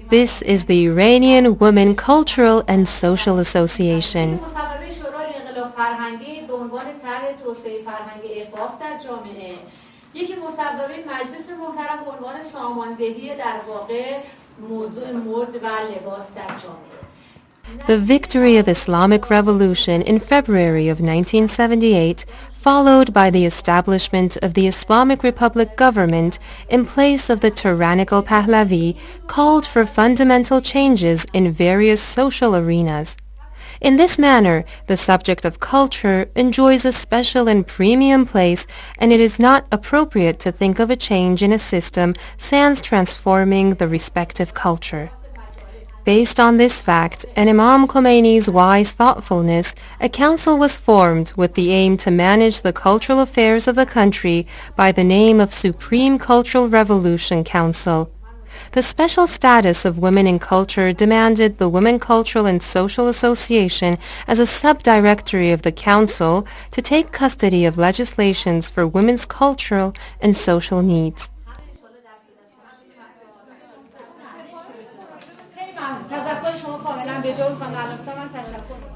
This is the Iranian Women Cultural and Social Association. The victory of Islamic Revolution in February of 1978, followed by the establishment of the Islamic Republic government in place of the tyrannical Pahlavi, called for fundamental changes in various social arenas. In this manner, the subject of culture enjoys a special and premium place, and it is not appropriate to think of a change in a system sans transforming the respective culture. Based on this fact and Imam Khomeini's wise thoughtfulness, a council was formed with the aim to manage the cultural affairs of the country by the name of Supreme Cultural Revolution Council. The special status of women in culture demanded the Women Cultural and Social Association as a sub-directory of the council to take custody of legislations for women's cultural and social needs.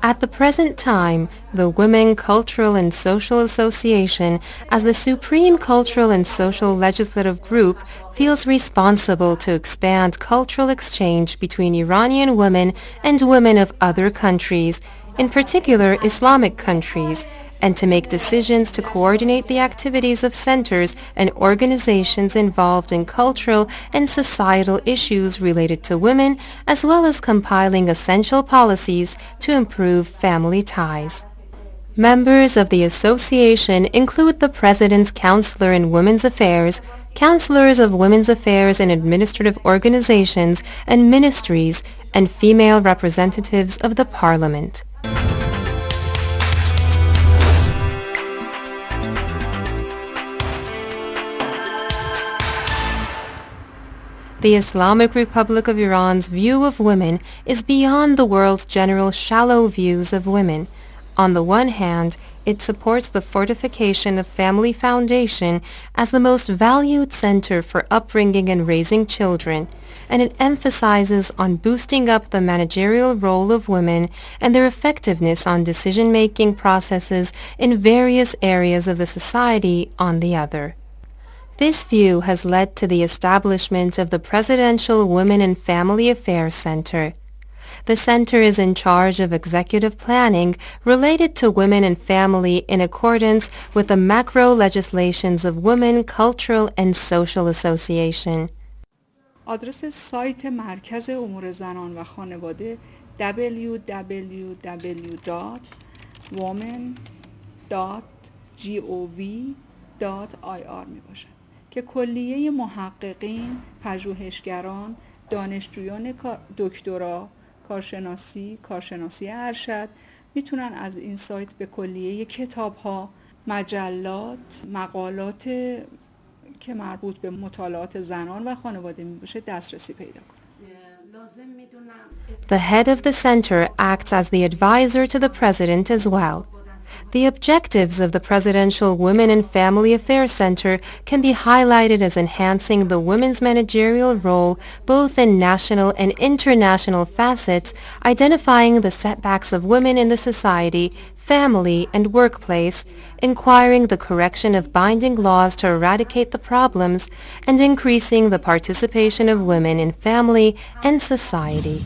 At the present time, the Women Cultural and Social Association, as the supreme cultural and social legislative group, feels responsible to expand cultural exchange between Iranian women and women of other countries, in particular Islamic countries, and to make decisions to coordinate the activities of centers and organizations involved in cultural and societal issues related to women, as well as compiling essential policies to improve family ties. Members of the association include the President's Counselor in Women's Affairs, Counselors of Women's Affairs in administrative organizations and ministries, and female representatives of the Parliament. The Islamic Republic of Iran's view of women is beyond the world's general shallow views of women. On the one hand, it supports the fortification of family foundation as the most valued center for upbringing and raising children, and it emphasizes on boosting up the managerial role of women and their effectiveness on decision-making processes in various areas of the society on the other. This view has led to the establishment of the Presidential Women and Family Affairs Center. The center is in charge of executive planning related to women and family in accordance with the macro legislations of Women Cultural and Social Association. آدرس سایت مرکز امور زنان و خانواده www.women.gov.ir می باشد که کلیه محققین، پژوهشگران، دانشجویان دکترا، کارشناسی ارشد میتونن از این سایت به کلیه کتاب‌ها، مجلات، مقالات که مربوط به مطالعات زنان و خانواده میشه دسترسی پیدا کنن. The head of the center acts as the advisor to the president as well. The objectives of the Presidential Women and Family Affairs Center can be highlighted as enhancing the women's managerial role both in national and international facets, identifying the setbacks of women in the society, family, and workplace, inquiring the correction of binding laws to eradicate the problems, and increasing the participation of women in family and society.